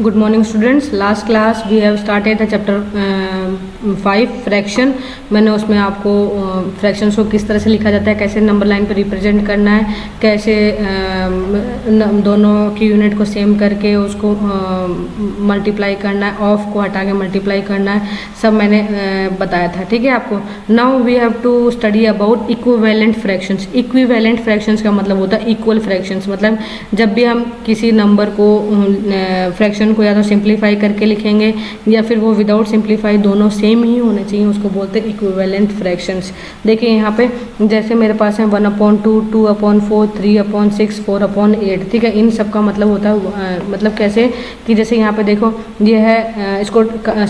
Good morning students. Last class we have started the chapter 5 fraction. मैंने उसमें आपको fractions को किस तरह से लिखा जाता है, कैसे नंबर लाइन पर रिप्रेजेंट करना है, कैसे दोनों की यूनिट को सेम करके उसको मल्टीप्लाई करना है, ऑफ को हटा के मल्टीप्लाई करना है, सब मैंने बताया था। ठीक है आपको। Now we have to study about equivalent fractions. Equivalent fractions का मतलब होता है इक्वल फ्रैक्शंस। मतलब जब भी हम किसी नंबर को फ्रैक्शन को या तो सिंप्लीफाई करके लिखेंगे या फिर वो विदाउट सिंप्लीफाई, दोनों सेम ही होने चाहिए, उसको बोलते हैं इक्विवेलेंट फ्रैक्शंस। देखिए यहाँ पे जैसे मेरे पास है 1/2, 2/4, 3/6, 4/8। ठीक है, इन सब का मतलब होता है मतलब कैसे कि जैसे यहाँ पे देखो ये है, इसको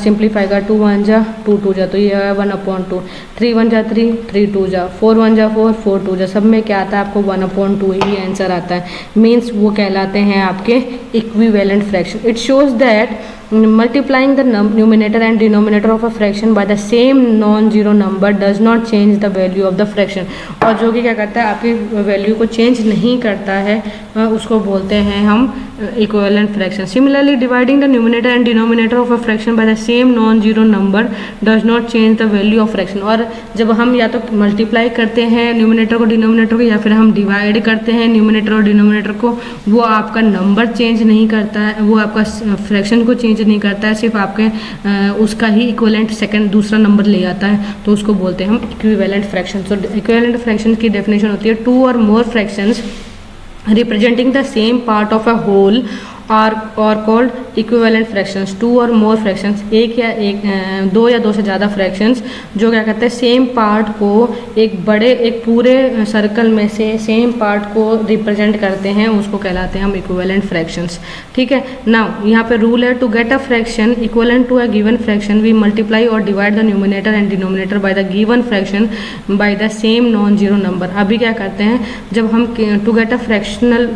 सिंप्लीफाई का 2 1 जा 2 2 जा, तो ये है 1/2, 3 1 जा 3, 3 2 जा, 4 1 जा 4, 4 2 जा, सब में क्या आता है आपको 1/2 ही आंसर आता है। मीन्स वो कहलाते हैं आपके equivalent fraction. It shows that multiplying the numerator and denominator of a fraction by the same non-zero number does not change the value of the fraction। और जो कि क्या करता है आपकी वैल्यू को चेंज नहीं करता है, उसको बोलते हैं हम equivalent fraction. Similarly dividing the numerator and denominator of a fraction by the same non zero number does not change the value of fraction. और जब हम या तो मल्टीप्लाई करते हैं न्यूमिनेटर को डिनोमिनेटर को, या फिर हम डिवाइड करते हैं न्यूमिनेटर और डिनोमिनेटर को, वो आपका नंबर चेंज नहीं करता है, वो आपका फ्रैक्शन को चेंज नहीं करता है, सिर्फ आपके उसका ही इक्विवेलेंट सेकंड दूसरा नंबर ले आता है, तो उसको बोलते हैं हम इक्विवेलेंट फ्रैक्शन। तो इक्विवेलेंट फ्रैक्शन की डेफिनेशन होती है 2 or more fractions representing the same part of a whole और कॉल्ड इक्विवेलेंट फ्रैक्शंस। 2 और मोर फ्रैक्शंस, दो या दो से ज़्यादा फ्रैक्शंस जो क्या कहते हैं सेम पार्ट को एक पूरे सर्कल में से सेम पार्ट को रिप्रेजेंट करते हैं, उसको कहलाते हैं हम इक्विवेलेंट फ्रैक्शंस। ठीक है। नाउ यहाँ पे रूल है, to get a fraction equivalent to a given fraction we multiply और divide the numerator and denominator by the given fraction by the same non zero number. अभी क्या करते हैं, जब हम to get a fractional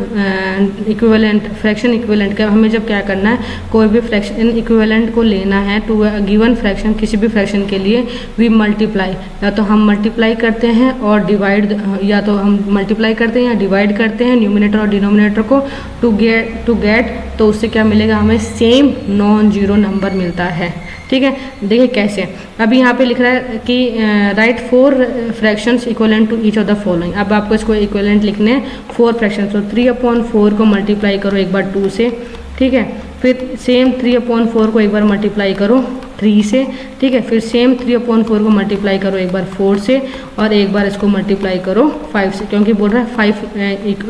equivalent fraction equivalent का हमें जब क्या करना है, कोई भी फ्रैक्शन इक्विवेलेंट को लेना है टू गिवन फ्रैक्शन, किसी भी फ्रैक्शन के लिए वी मल्टीप्लाई, या तो हम मल्टीप्लाई करते हैं और डिवाइड, या तो हम मल्टीप्लाई करते हैं या डिवाइड करते हैं न्यूमिनेटर और डिनोमिनेटर को टू गेट, तो उससे क्या मिलेगा हमें सेम नॉन जीरो नंबर मिलता है। ठीक है। देखिए कैसे, अभी यहाँ पे लिख रहा है कि write 4 fractions equivalent to each of the following. अब आपको इसको इक्विवेलेंट लिखने हैं 4 फ्रैक्शंस, तो 3/4 को मल्टीप्लाई करो एक बार 2 से। ठीक है, फिर सेम 3/4 को एक बार मल्टीप्लाई करो 3 से। ठीक है, फिर सेम 3/4 को मल्टीप्लाई करो एक बार 4 से, और एक बार इसको मल्टीप्लाई करो 5 से, क्योंकि बोल रहा है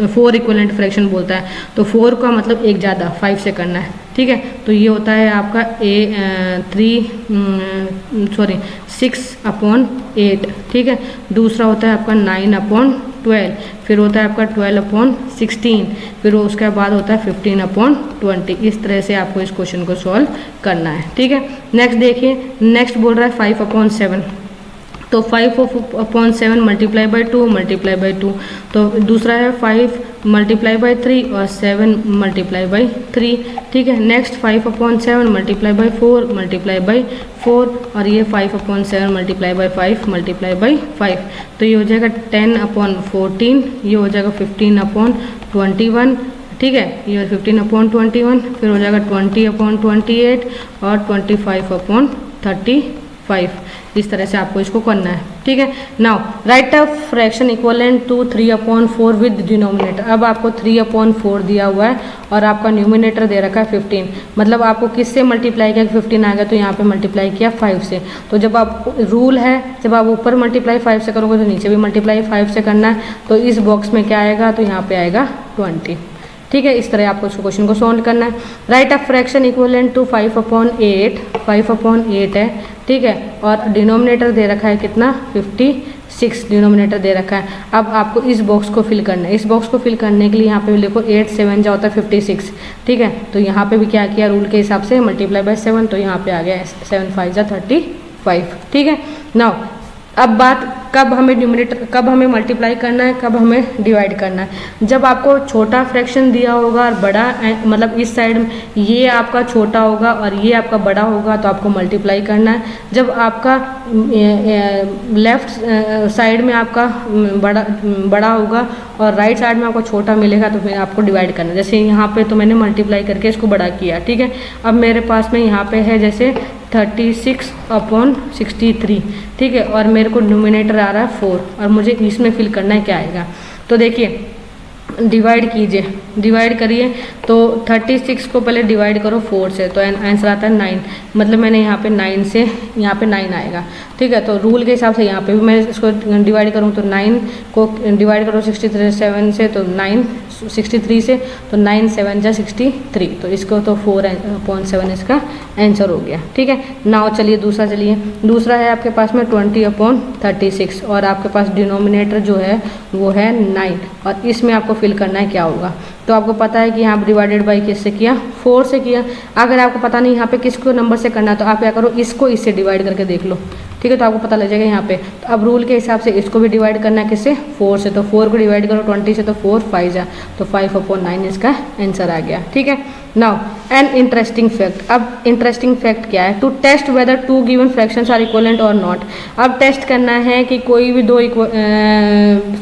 4 इक्विवेलेंट फ्रैक्शन बोलता है, तो 4 का मतलब एक ज़्यादा 5 से करना है। ठीक है, तो ये होता है आपका 6/8। ठीक है, दूसरा होता है आपका 9/12, फिर होता है आपका 12/16, फिर उसके बाद होता है 15/20। इस तरह से आपको इस क्वेश्चन को सॉल्व करना है। ठीक है। नेक्स्ट देखिए, नेक्स्ट बोल रहा है 5/7, तो 5/7 मल्टीप्लाई बाई 2 मल्टीप्लाई बाई 2, तो दूसरा है 5 मल्टीप्लाई बाई 3 और 7 मल्टीप्लाई बाई 3। ठीक है, next 5/7 multiply by 4 multiply by 4, और ये 5/7 मल्टीप्लाई बाई 5 मल्टीप्लाई बाई 5, तो ये हो जाएगा 10/14, ये हो जाएगा 15/21। ठीक है, ये 15/21, फिर हो जाएगा 20/28 और 25/35। इस तरह से आपको इसको करना है। ठीक है। Now write a fraction equivalent to 3/4 with denominator. अब आपको 3/4 दिया हुआ है और आपका न्यूमिनेटर दे रखा है 15, मतलब आपको किससे मल्टीप्लाई किया, 15 आ गया तो यहाँ पे मल्टीप्लाई किया 5 से। तो जब आप रूल है, जब आप ऊपर मल्टीप्लाई 5 से करोगे तो नीचे भी मल्टीप्लाई 5 से करना है, तो इस बॉक्स में क्या आएगा, तो यहाँ पे आएगा 20। ठीक है, इस तरह आपको इस क्वेश्चन को सॉल्व करना है। Write a fraction equivalent to 5/8, 5/8 है। ठीक है, और डिनोमिनेटर दे रखा है कितना, 56 डिनोमिनेटर दे रखा है। अब आपको इस बॉक्स को फिल करना है। इस बॉक्स को फिल करने के लिए यहाँ पे लिखो 8 7 जा होता है 56। ठीक है, तो यहाँ पे भी क्या किया, रूल के हिसाब से मल्टीप्लाई बाय 7, तो यहाँ पे आ गया 7 5 जा 35। ठीक है। नाउ अब बात कब हमें न्यूमरेटर, कब हमें मल्टीप्लाई करना है, कब हमें डिवाइड करना है। जब आपको छोटा फ्रैक्शन दिया होगा और बड़ा, मतलब इस साइड में ये आपका छोटा होगा और ये आपका बड़ा होगा तो आपको मल्टीप्लाई करना है। जब आपका लेफ्ट साइड में आपका बड़ा होगा और राइट साइड में आपको छोटा मिलेगा तो फिर आपको डिवाइड करना है। जैसे यहाँ पे तो मैंने मल्टीप्लाई करके इसको बड़ा किया, ठीक है। अब मेरे पास में यहाँ पे है जैसे 36/63, ठीक है, और मेरे को न्यूमिनेटर आ रहा है 4 और मुझे इसमें फिल करना है क्या आएगा। तो देखिए डिवाइड कीजिए, डिवाइड करिए तो 36 को पहले डिवाइड करो 4 से तो आंसर आता है 9, मतलब मैंने यहाँ पे 9 से यहाँ पे 9 आएगा, ठीक है। तो रूल के हिसाब से यहाँ पे भी मैं इसको डिवाइड करूँ तो 9 को डिवाइड करो 63 से तो 9, 63 से तो 9 7 जा 63, तो इसको तो 4/7 इसका आंसर हो गया, ठीक है। नाउ चलिए दूसरा है आपके पास में 20/36 और आपके पास डिनोमिनेटर जो है वो है 9 और इसमें आपको फिल करना है क्या होगा। तो आपको पता है कि यहाँ डिवाइडेड बाई किससे किया, 4 से किया। अगर आपको पता नहीं यहाँ पे किसको नंबर से करना है तो आप क्या करो, इसको इससे डिवाइड करके देख लो, ठीक है, तो आपको पता लग जाएगा यहाँ पे। तो अब रूल के हिसाब से इसको भी डिवाइड करना है किससे, 4 से, तो 4 को डिवाइड करो 20 से तो 4 5 जा तो 5/9 इसका आंसर आ गया, ठीक है। Now an interesting fact. अब इंटरेस्टिंग फैक्ट क्या है, to test whether two given fractions are equivalent और नॉट। अब टेस्ट करना है कि कोई भी दो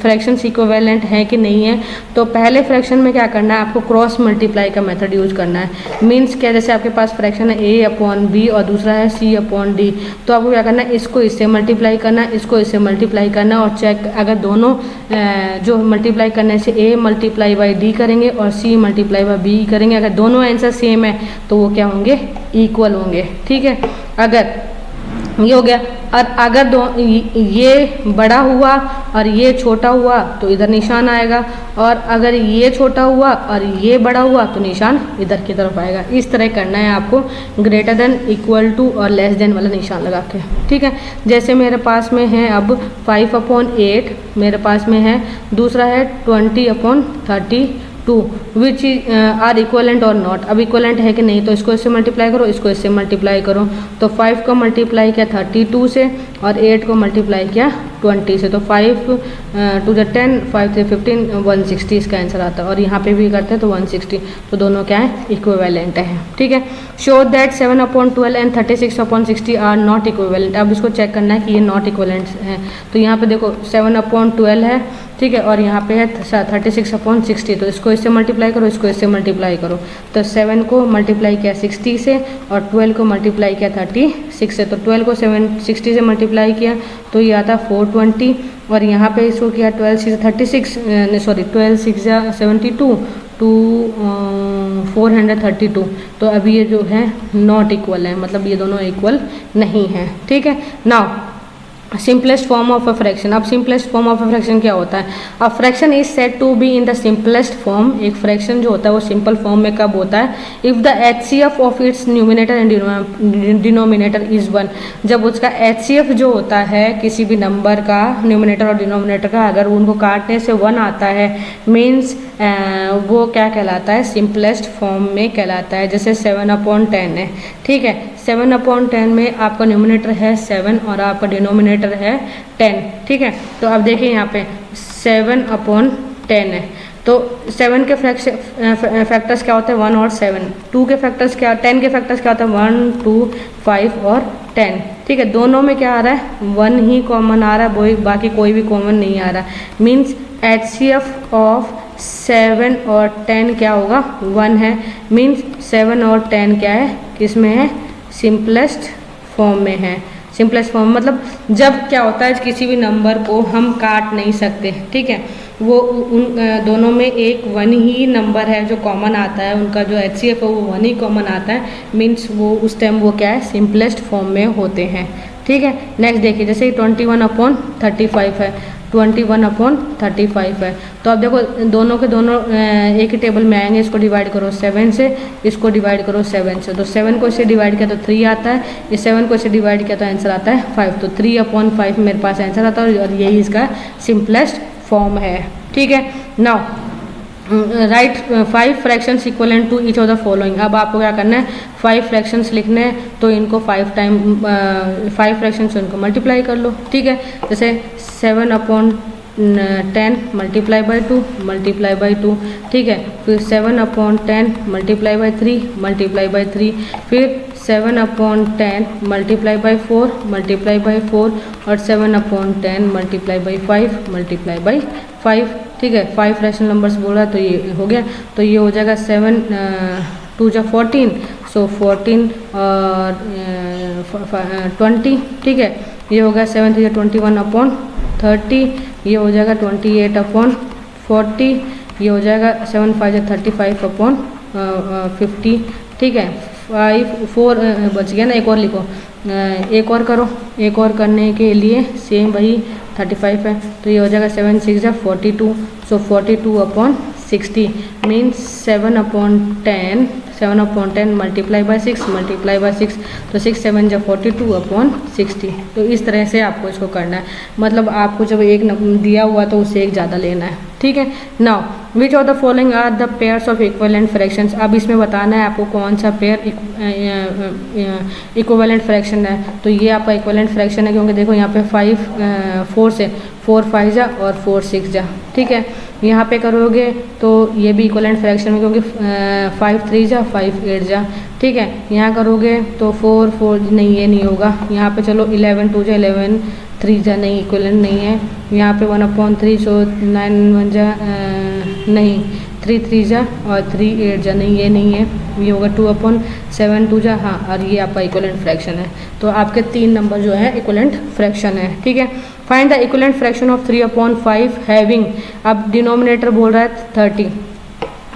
फ्रैक्शंस इक्विवेलेंट है कि नहीं है। तो पहले फ्रैक्शन में क्या करना है, आपको क्रॉस मल्टीप्लाई का मेथड यूज करना है। मीन्स क्या, जैसे आपके पास फ्रैक्शन है A/B और दूसरा है C/D, तो आपको क्या करना है, इसको इससे मल्टीप्लाई करना है, इसको इससे मल्टीप्लाई करना है और चेक अगर दोनों जो मल्टीप्लाई करने से A मल्टीप्लाई बाई D करेंगे और C मल्टीप्लाई बाई B करेंगे, अगर दोनों आंसर सेम है तो वो क्या होंगे, इक्वल होंगे, ठीक है। अगर ये हो गया और अगर ये बड़ा हुआ और ये छोटा हुआ तो इधर निशान आएगा और अगर ये छोटा हुआ और ये बड़ा हुआ तो निशान इधर की तरफ आएगा। इस तरह करना है आपको, ग्रेटर देन, इक्वल टू और लेस देन वाला निशान लगा के, ठीक है। जैसे मेरे पास में है अब 5/8, मेरे पास में है, दूसरा है 20/32 विच आर इक्वलेंट और नॉट। अब इक्वलेंट है कि नहीं तो इसको इससे मल्टीप्लाई करो, इसको इससे मल्टीप्लाई करो। तो 5 को मल्टीप्लाई किया 32 से और 8 को मल्टीप्लाई किया 20 से, तो 5 2 10, 5 3 15, 160 इसका आंसर आता है। और यहाँ पे भी करते हैं तो 160, तो दोनों क्या है, इक्विवेलेंट है, ठीक है। Show that 7/12 and 36/60 are not equivalent. अब इसको चेक करना है कि ये नॉट इक्विवेलेंट है। तो यहाँ पे देखो 7/12 है, ठीक है, और यहाँ पे है 36/60, तो इसको इससे मल्टीप्लाई करो, इसको इससे मल्टीप्लाई करो। तो 7 को मल्टीप्लाई किया 60 से और 12 को मल्टीप्लाई किया 36 से, तो 12 को 60 से मल्टीप्लाई किया तो ये आता 420 और यहाँ पे इसको किया 12 6 36 सॉरी 12 6 72 टू 432। तो अब ये जो है नॉट इक्वल है, मतलब ये दोनों इक्वल नहीं है, ठीक है। Now simplest form of a fraction. अब simplest form of a fraction क्या होता है, a fraction is said to be in the simplest form. एक फ्रैक्शन जो होता है वो सिंपल फॉर्म में कब होता है, if the HCF of its numerator and denominator is 1। जब उसका HCF जो होता है किसी भी नंबर का, न्यूमिनेटर और डिनोमिनेटर का, अगर उनको काटने से 1 आता है, मीन्स वो क्या कहलाता है, सिंपलेस्ट फॉर्म में कहलाता है। जैसे 7/10 है, ठीक है, 7/10 में आपका न्यूमिनेटर है 7 और आपका डिनोमिनेटर है 10, ठीक है। तो अब देखिए यहाँ पे 7/10 है, तो 7 के फैक्टर्स क्या होते हैं, 1 और 7। 2 के फैक्टर्स क्या, 10 के फैक्टर्स क्या होते हैं, 1 2 5 और 10, ठीक है। दोनों में क्या आ रहा है, 1 ही कॉमन आ रहा है, बाकी कोई भी कॉमन नहीं आ रहा। मीन्स HCF ऑफ 7 और 10 क्या होगा, 1 है। मीन्स 7 और 10 क्या है, किस में है, सिंपलेस्ट फॉर्म में है। सिंपलेस्ट फॉर्म मतलब जब क्या होता है, किसी भी नंबर को हम काट नहीं सकते, ठीक है, वो उन दोनों में एक 1 ही नंबर है जो कॉमन आता है, उनका जो HCF है वो 1 ही कॉमन आता है। मीन्स वो उस टाइम वो क्या है, सिंपलेस्ट फॉर्म में होते हैं, ठीक है। नेक्स्ट देखिए, जैसे 21/35 है, 21/35 है, तो अब देखो दोनों के दोनों एक ही टेबल में आएंगे। इसको डिवाइड करो 7 से, इसको डिवाइड करो 7 से, तो 7 को इससे डिवाइड किया तो 3 आता है, इस 7 को इससे डिवाइड किया तो आंसर आता है 5। तो 3/5 मेरे पास आंसर आता है और यही इसका सिंपलेस्ट फॉर्म है, ठीक है। Now write 5 fractions equivalent to each of the following. अब आपको क्या करना है, 5 फ्रैक्शंस लिखने हैं तो इनको 5 फ्रैक्शंस से इनको मल्टीप्लाई कर लो। ठीक है, जैसे 7/10 मल्टीप्लाई बाई 2 मल्टीप्लाई बाई 2। ठीक है, फिर 7/10 मल्टीप्लाई बाई 3 मल्टीप्लाई बाई 3, फिर 7/10 मल्टीप्लाई बाई 4 मल्टीप्लाई बाई 4 और 7/10 मल्टीप्लाई बाई 5 मल्टीप्लाई बाई 5। ठीक है, 5 फ्रैक्शनल नंबर्स बोल रहा है तो ये हो गया। तो ये हो जाएगा 7 2 जा 14, सो 14 और 20। ठीक है, ये हो गया 7 3 21/30, ये हो जाएगा 28/40, ये हो जाएगा 7 5 35/50। ठीक है, 4 बच गया ना, एक और लिखो, एक और करो। एक और करने के लिए सेम वही 35 है, तो ये हो जाएगा 7 6 जा 42, सो 42/60 means 7/10 multiply by 6 multiply by 6, तो 6 7 जा 42/60। तो इस तरह से आपको इसको करना है, मतलब आपको जब एक दिया हुआ तो उससे एक ज़्यादा लेना है। ठीक है, now which of the following are the pairs of equivalent fractions. अब इसमें बताना है आपको कौन सा पेयर इक्विवेलेंट फ्रैक्शन है। तो ये आपका इक्विवेलेंट फ्रैक्शन है, क्योंकि देखो यहाँ पे 5 4 से 4 5 जा और 4 6 जा। ठीक है, यहाँ पे करोगे तो ये भी इक्विवेलेंट फ्रैक्शन है, क्योंकि 5 3 जा 5 8 जा। ठीक है, यहाँ करोगे तो 4 4 नहीं, ये नहीं होगा। यहाँ पे चलो 11 2 जा 11 3 जा, नहीं इक्विवेलेंट नहीं है। यहाँ पे 1/3, सो 9 1 जा नहीं, 3 3 जा और 3 8 जा, नहीं ये नहीं है। ये होगा 2/7 2 जा, हाँ, और ये आपका इक्विवेलेंट फ्रैक्शन है। तो आपके 3 नंबर जो है इक्विवेलेंट फ्रैक्शन है। ठीक है, find the equivalent fraction of 3/5 having. अब डिनोमिनेटर बोल रहा है 30,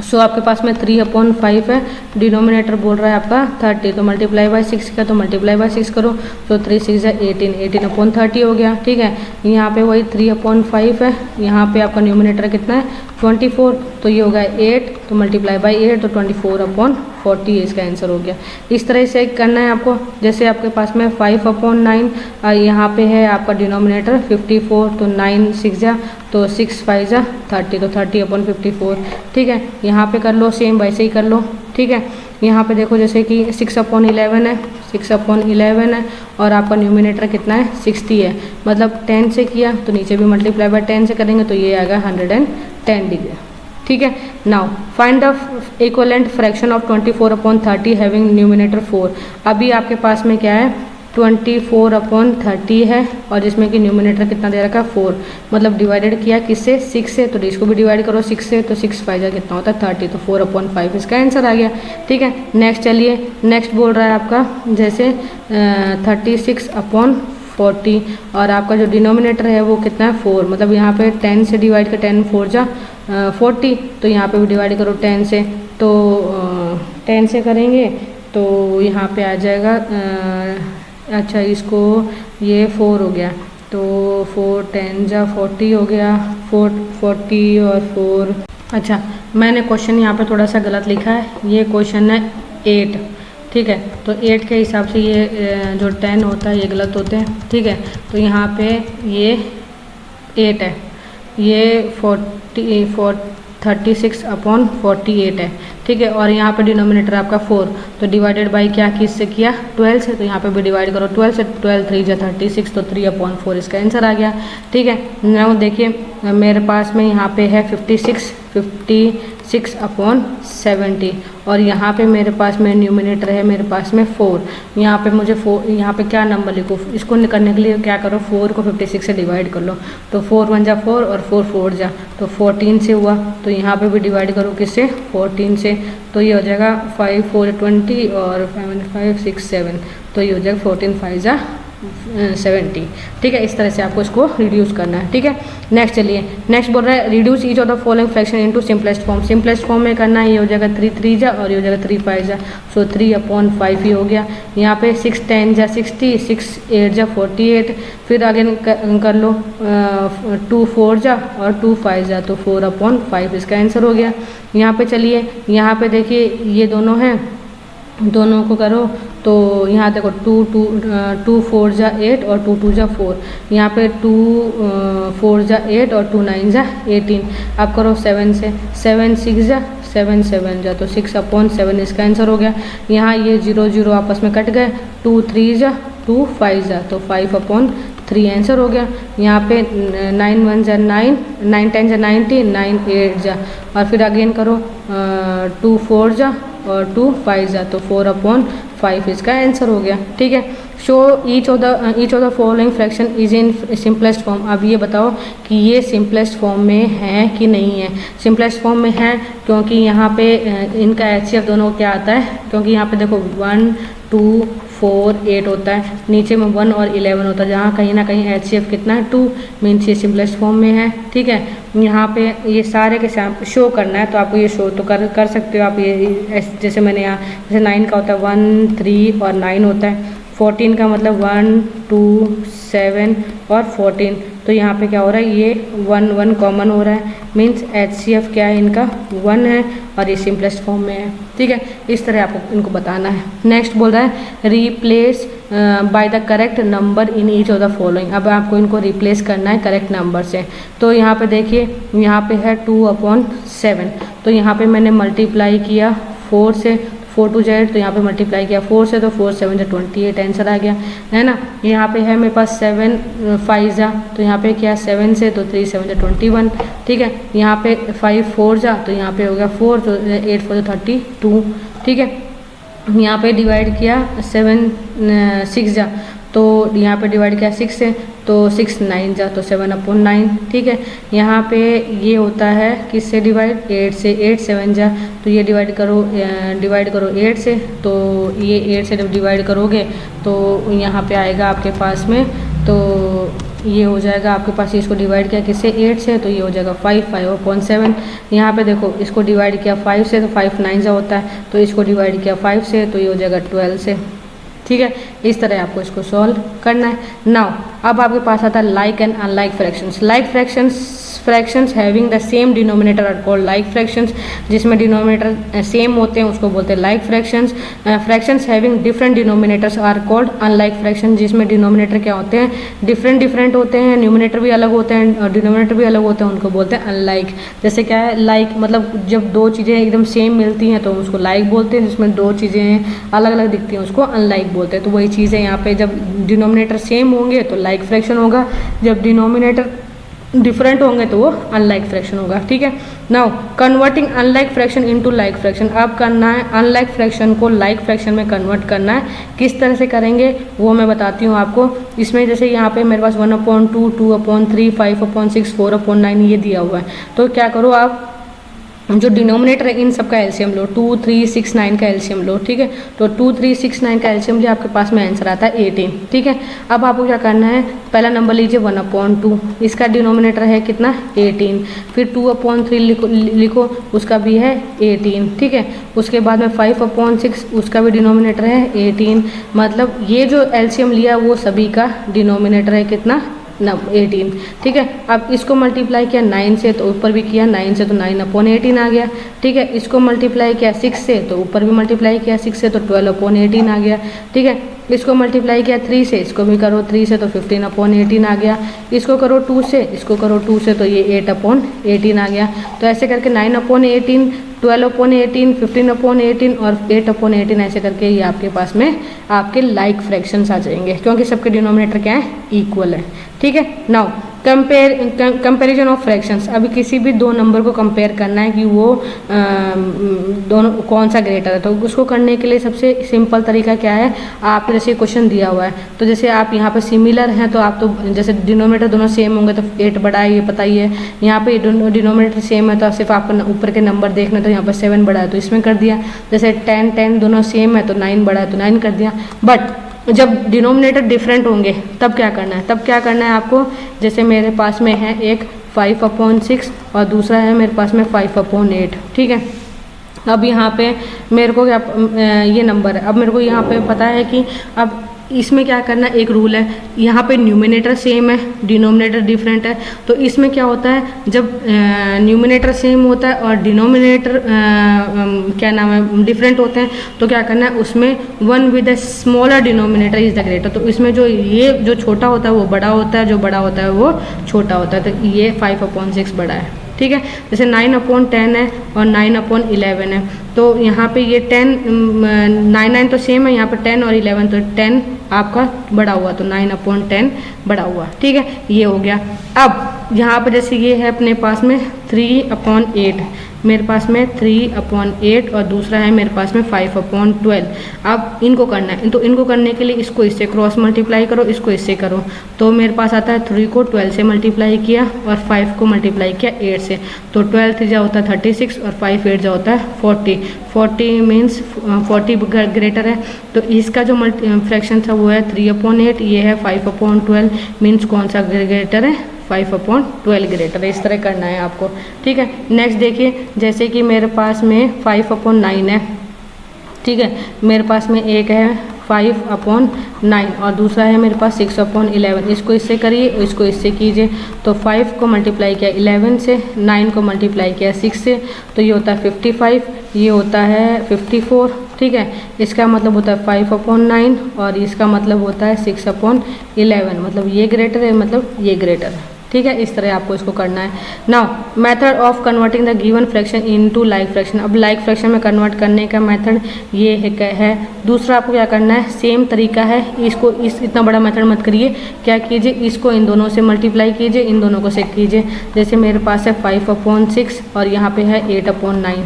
सो आपके पास में 3/5 है, डिनोमिनेटर बोल रहा है आपका 30, तो मल्टीप्लाई बाई 6 का, तो मल्टीप्लाई बाई 6 करो, तो 3 6 जा 18 18/30 हो गया। ठीक है, यहाँ पे वही 3/5 है, यहाँ पे आपका न्यूमिनेटर कितना है 24, तो ये होगा 8, तो मल्टीप्लाई बाई 8, तो 24/40 इसका आंसर हो गया। इस तरह से करना है आपको। जैसे आपके पास में 5/9, यहाँ पे है आपका डिनोमिनेटर 54, तो 9 6 जा, तो 6 5 जा 30, तो 30/54। ठीक है, यहाँ पे कर लो, सेम वैसे ही कर लो। ठीक है, यहाँ पे देखो जैसे कि 6/11 है, 6/11 है, और आपका न्यूमिनेटर कितना है 60 है, मतलब 10 से किया तो नीचे भी मल्टीप्लाई बाय 10 से करेंगे तो ये आएगा 110 डिग्री। ठीक है, now find the equivalent fraction of 24/30 having numerator 4। अभी आपके पास में क्या है 24/30 है, और जिसमें कि न्यूमिनेटर कितना दे रखा है 4, मतलब डिवाइडेड किया किससे 6 से, तो इसको भी डिवाइड करो 6 से, तो 6 5 जा कितना होता है 30, तो 4/5 इसका आंसर आ गया। ठीक है, नेक्स्ट चलिए, नेक्स्ट बोल रहा है आपका जैसे 36/40, और आपका जो डिनोमिनेटर है वो कितना है 4, मतलब यहाँ पे 10 से डिवाइड कर, 10 4 जा 40, तो यहाँ पे भी डिवाइड करो 10 से, तो 10 से करेंगे तो यहाँ पे आ जाएगा अच्छा, इसको ये 4 हो गया, तो 4 10 जा 40 हो गया, 40 और 4। अच्छा, मैंने क्वेश्चन यहाँ पे थोड़ा सा गलत लिखा है, ये क्वेश्चन है 8। ठीक है, तो 8 के हिसाब से ये जो 10 होता है ये गलत होते हैं। ठीक है, तो यहाँ पे ये 8 है, ये 36/48 है। ठीक है, और यहाँ पे डिनोमिनेटर आपका 4, तो डिवाइडेड बाई क्या किससे किया 12 से, तो यहाँ पे भी डिवाइड करो 12 से, 12 3 जा 36, तो 3/4 इसका आंसर आ गया। ठीक है, नाउ देखिए मेरे पास में यहाँ पे है 56/70, और यहाँ पे मेरे पास में न्यूमिनेटर है मेरे पास में 4। यहाँ पे मुझे 4, यहाँ पे क्या नंबर लिखूँ, इसको करने के लिए क्या करो 4 को 56 से डिवाइड कर लो, तो 4 1 जा 4 और 4 4 जा, तो 14 से हुआ, तो यहाँ पे भी डिवाइड करो किससे 14 से, तो ये हो जाएगा 5 4 20 और 5 6 7, तो ये हो जाएगा 14 5 जा 70। ठीक है, इस तरह से आपको इसको रिड्यूस करना है। ठीक है, नेक्स्ट चलिए, नेक्स्ट बोल रहा है reduce each of the following fraction into simplest form. Simplest form में करना है, ये हो जाएगा 3 3 जा और ये हो जाएगा 3 5 जा, सो 3/5 ही हो गया। यहाँ पे 6 10 जा 60, 6 8 जा 48, फिर आगे कर लो 2 4 जा और 2 5 जा, तो 4/5 इसका आंसर हो गया। यहाँ पे चलिए, यहाँ पे देखिए ये दोनों हैं दोनों को करो तो यहाँ देखो 2 4 जा 8 और 2 2 जा 4, यहाँ पे 2 4 जा 8 और 2 9 जा 18। अब करो 7 से, 7 6 जा 7 7 जा तो 6/7 इसका आंसर हो गया। यहाँ ये 0 0 आपस में कट गए, 2 3 जा 2 5 जा तो 5/3 आंसर हो गया। यहाँ पे 9 1 जा 9, 9 10 जा 90, 9 8 जा और फिर अगेन करो 2 4 जा और 2 5 जा तो 4/5 इसका आंसर हो गया। ठीक है, show each of the following fraction is in simplest form. अब ये बताओ कि ये सिंपलेस्ट फॉर्म में है कि नहीं है। सिंपलेस्ट फॉर्म में है क्योंकि यहाँ पे इनका HCF दोनों क्या आता है, क्योंकि यहाँ पे देखो 1 2 4 8 होता है, नीचे में 1 और 11 होता है, जहाँ कहीं ना कहीं HCF कितना है 2, मीन्स ये सिंपलेस्ट फॉर्म में है। ठीक है, यहाँ पे ये सारे के शो करना है तो आपको ये शो तो कर सकते हो आप। ये जैसे मैंने यहाँ जैसे 9 का होता है 1 3 और 9 होता है, 14 का मतलब 1 2 7 और 14, तो यहाँ पे क्या हो रहा है ये 1 1 कॉमन हो रहा है, मीन्स HCF क्या है इनका 1 है और ये सिंपलेस्ट फॉर्म में है। ठीक है, इस तरह आपको इनको बताना है। नेक्स्ट बोल रहा है replace by the correct number in each of the following. अब आपको इनको रिप्लेस करना है करेक्ट नंबर से। तो यहाँ पे देखिए यहाँ पे है 2/7, तो यहाँ पे मैंने मल्टीप्लाई किया 4 से, 4 2 8 तो यहाँ पे मल्टीप्लाई किया 4 से तो 4 7 28 आंसर आ गया है ना। यहाँ पे है मेरे पास 7 5 जा तो यहाँ पे क्या 7 से तो 3 7 21। ठीक है, यहाँ पे 5 4 जा तो यहाँ पे हो गया 4 तो 8 4 32। ठीक है, यहाँ पे डिवाइड किया 7 6 जा तो यहाँ पे डिवाइड किया 6 से तो 6 9 जा तो 7/9। ठीक है, यहाँ पे ये होता है किससे डिवाइड 8 से, 8 7 जा तो ये डिवाइड करो 8 से, तो ये 8 से जब डिवाइड करोगे तो यहाँ पे आएगा आपके पास में, तो ये हो जाएगा आपके पास, इसको डिवाइड किया किससे 8 से तो ये हो जाएगा 5/7। यहाँ पे देखो इसको डिवाइड किया 5 से तो 5 9 जा होता है, तो इसको डिवाइड किया 5 से तो ये हो जाएगा 12 से। ठीक है, इस तरह आपको इसको सॉल्व करना है। नाउ अब आपके पास आता है like and unlike fractions. Like fractions having the same denominator are called like fractions. जिसमें डिनोमिनेटर सेम होते हैं उसको बोलते हैं like fractions. Fractions having different denominators are called unlike fraction. जिसमें डिनोमिनेटर क्या होते हैं डिफरेंट होते हैं, न्यूमिनेटर भी अलग होते हैं और डिनोमिनेटर भी अलग होते हैं, उनको बोलते हैं अनलाइक। जैसे क्या है लाइक मतलब जब दो चीज़ें एकदम सेम मिलती हैं तो उसको लाइक बोलते हैं, जिसमें दो चीज़ें अलग अलग दिखती हैं उसको अनलाइक बोलते हैं। तो वही चीज़ है यहाँ पे, जब डिनोमिनेटर सेम होंगे तो लाइक फ्रैक्शन होगा, जब डिनोमिनेटर डिफरेंट होंगे तो वो अनलाइक फ्रैक्शन होगा। ठीक है, now converting unlike fraction into like fraction. अब करना है अनलाइक फ्रैक्शन को लाइक फ्रैक्शन में कन्वर्ट करना है। किस तरह से करेंगे वो मैं बताती हूँ आपको। इसमें जैसे यहाँ पे मेरे पास 1/2 2/3 5/6 4/9 ये दिया हुआ है, तो क्या करो आप जो डिनोमिनेटर है इन सब का एलसीएम लो, 2 3 6 9 का एलसीएम लो। ठीक है, तो 2 3 6 9 का एलसीएम लिया, आपके पास में आंसर आता है 18। ठीक है, अब आपको क्या करना है, पहला नंबर लीजिए 1/2, इसका डिनोमिनेटर है कितना 18, फिर 2/3 लिखो उसका भी है 18। ठीक है, उसके बाद में 5/6 उसका भी डिनोमिनेटर है 18, मतलब ये जो एलसीएम लिया वो सभी का डिनोमिनेटर है कितना 18। ठीक है, अब इसको मल्टीप्लाई किया 9 से तो ऊपर भी किया 9 से तो 9/18 आ गया। ठीक है, इसको मल्टीप्लाई किया 6 से तो ऊपर भी मल्टीप्लाई किया 6 से तो 12/18 आ गया। ठीक है, इसको मल्टीप्लाई किया 3 से, इसको भी करो 3 से तो 15/18 आ गया। इसको करो 2 से, इसको करो 2 से तो ये 8/18 आ गया। तो ऐसे करके 9/18 12/18 15/18 और 8/18 ऐसे करके ये आपके पास में आपके लाइक फ्रैक्शंस आ जाएंगे, क्योंकि सबके डिनोमिनेटर क्या है इक्वल है। ठीक है, नाउ कंपेरिजन ऑफ फ्रैक्शंस। अभी किसी भी दो नंबर को कंपेयर करना है कि वो दोनों कौन सा ग्रेटर है, तो उसको करने के लिए सबसे सिंपल तरीका क्या है, आपको जैसे क्वेश्चन दिया हुआ है तो जैसे आप यहाँ पे सिमिलर हैं तो आप तो जैसे डिनोमिनेटर दोनों सेम होंगे तो 8 बड़ा है ये पता ही है। यहाँ पे डिनोमिनेटर सेम है तो सिर्फ आपको ऊपर के नंबर देखना, तो यहाँ पर 7 बड़ा है तो इसमें कर दिया। जैसे 10 10 दोनों सेम है तो 9 बड़ा है तो 9 कर दिया। बट जब डिनोमिनेटर डिफरेंट होंगे तब क्या करना है, आपको जैसे मेरे पास में है एक 5/6 और दूसरा है मेरे पास में 5/8। ठीक है, अब यहाँ पे मेरे को क्या ये नंबर है, अब मेरे को यहाँ पे पता है कि अब इसमें क्या करना, एक रूल है, यहाँ पे न्यूमिनेटर सेम है, डिनोमिनेटर डिफरेंट है। तो इसमें क्या होता है, जब न्यूमिनेटर सेम होता है और डिनोमिनेटर क्या नाम है डिफरेंट होते हैं, तो क्या करना है, उसमें one with the smaller denominator is the greater. तो इसमें जो ये जो छोटा होता है वो बड़ा होता है, जो बड़ा होता है वो छोटा होता है। तो ये 5/6 बड़ा है, ठीक है। जैसे 9/10 है और 9/11 है, तो यहाँ पे ये 9 तो सेम है, यहाँ पे 10 और 11, तो 10 आपका बड़ा हुआ, तो 9/10 बड़ा हुआ, ठीक है। ये हो गया। अब यहाँ पे जैसे ये है अपने पास में 3/8, मेरे पास में 3/8 और दूसरा है मेरे पास में 5/12। अब इनको करना है, तो इनको करने के लिए इसको इससे क्रॉस मल्टीप्लाई करो, इसको इससे करो, तो मेरे पास आता है 3 को 12 से मल्टीप्लाई किया और 5 को मल्टीप्लाई किया 8 से, तो 12 3 जा होता है 36 और 5 8 जा होता है 40 मीन्स 40 ग्रेटर है। तो इसका जो फ्रैक्शन था वो है 3/8, ये है 5/12 मीन्स कौन सा ग्रेटर है, 5/12 ग्रेटर है। इस तरह करना है आपको, ठीक है। नेक्स्ट देखिए, जैसे कि मेरे पास में 5/9 है, ठीक है, मेरे पास में एक है 5/9 और दूसरा है मेरे पास 6/11। इसको इससे करिए, इसको इससे कीजिए, तो 5 को मल्टीप्लाई किया 11 से, 9 को मल्टीप्लाई किया 6 से, तो ये होता है 55, ये होता है 54, ठीक है। इसका मतलब होता है 5/9 और इसका मतलब होता है 6/11, मतलब ये ग्रेटर है, मतलब ये ग्रेटर है, ठीक है। इस तरह आपको इसको करना है। Now method of converting the given fraction into like fraction. अब लाइक फ्रैक्शन में कन्वर्ट करने का मेथड ये है। दूसरा आपको क्या करना है, सेम तरीका है, इसको इतना बड़ा मेथड मत करिए, क्या कीजिए, इसको इन दोनों से मल्टीप्लाई कीजिए, इन दोनों को से कीजिए। जैसे मेरे पास है 5/6 और यहाँ पे है 8/9,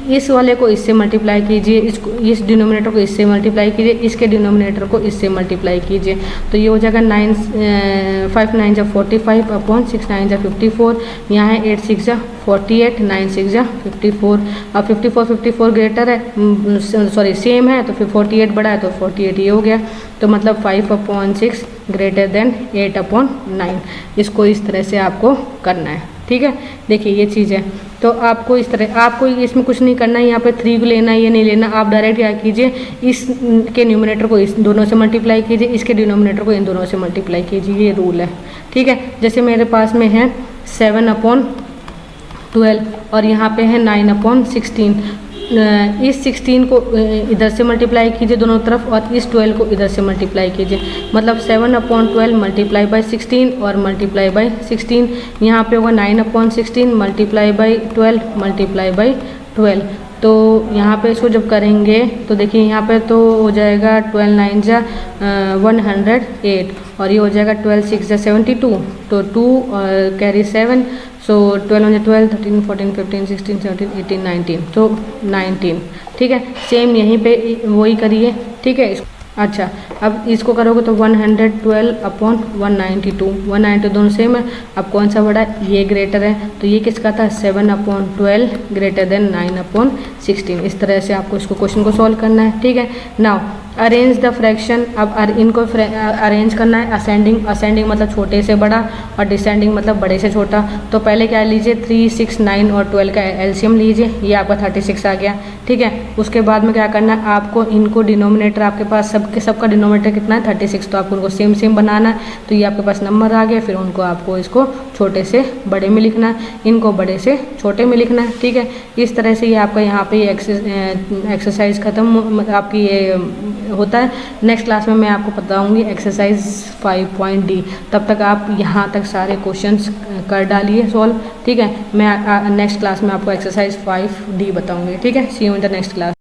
इस वाले को इससे मल्टीप्लाई कीजिए, इसको इस डिनोमिनेटर को इससे मल्टीप्लाई कीजिए, इसके डिनोमिनेटर को इससे मल्टीप्लाई कीजिए, तो ये हो जाएगा 5 9 जा 45/6 9 जा 54, यहाँ है 8 6 जा 48, 9 6 जा 54। अब 54 ग्रेटर है, सॉरी सेम है, तो फिर 48 बड़ा है, तो 48 ये हो गया। तो मतलब 5/6 ग्रेटर देन 8/9। इसको इस तरह से आपको करना है, ठीक है। देखिए ये चीज़ है, तो आपको इस तरह, आपको इसमें कुछ नहीं करना है, यहाँ पे 3 को लेना है, ये नहीं लेना, आप डायरेक्ट क्या कीजिए, इसके न्यूमिनेटर को इस दोनों से मल्टीप्लाई कीजिए, इसके डिनोमिनेटर को इन दोनों से मल्टीप्लाई कीजिए, ये रूल है, ठीक है। जैसे मेरे पास में है 7/12 और यहाँ पे है 9/16, इस 16 को इधर से मल्टीप्लाई कीजिए दोनों तरफ और इस 12 को इधर से मल्टीप्लाई कीजिए, मतलब 7/12 मल्टीप्लाई बाई 16 और मल्टीप्लाई बाई 16, यहाँ पे होगा 9/16 मल्टीप्लाई बाई 12 मल्टीप्लाई बाई 12। तो यहाँ पे इसको जब करेंगे तो देखिए यहाँ पे तो हो जाएगा 12 9 जा 108 और ये हो जाएगा 12 6 जा 72, तो 2 और कैरी 7, सो 12 12 13 14 15 16 17 18 19, तो 19, ठीक है। सेम यहीं पे वही करिए, ठीक है। अच्छा, अब इसको करोगे तो 112/192, 192 दोनों सेम है। अब कौन सा बड़ा है, ये ग्रेटर है, तो ये किसका था 7/12 ग्रेटर देन 9/16। इस तरह से आपको इसको क्वेश्चन को सॉल्व करना है, ठीक है। नाउ अरेंज द फ्रैक्शन, अब इनको अरेंज करना है असेंडिंग, असेंडिंग मतलब छोटे से बड़ा और डिसेंडिंग मतलब बड़े से छोटा। तो पहले क्या लीजिए, 3 6 9 और 12 का एलसीएम लीजिए, ये आपका 36 आ गया, ठीक है। उसके बाद में क्या करना है, आपको इनको डिनोमिनेटर, आपके पास सबका डिनोमिनेटर कितना है 36, तो आपको उनको सेम सेम बनाना है, तो ये आपके पास नंबर आ गया। फिर उनको आपको इसको छोटे से बड़े में लिखना है, इनको बड़े से छोटे में लिखना है, ठीक है। इस तरह से ये आपका यहाँ पे एक्सरसाइज खत्म आपकी ये होता है। नेक्स्ट क्लास में मैं आपको बताऊंगी एक्सरसाइज 5.D। तब तक आप यहाँ तक सारे क्वेश्चंस कर डालिए सॉल्व, ठीक है। मैं नेक्स्ट क्लास में आपको एक्सरसाइज 5D बताऊंगी, ठीक है। See you in the next class.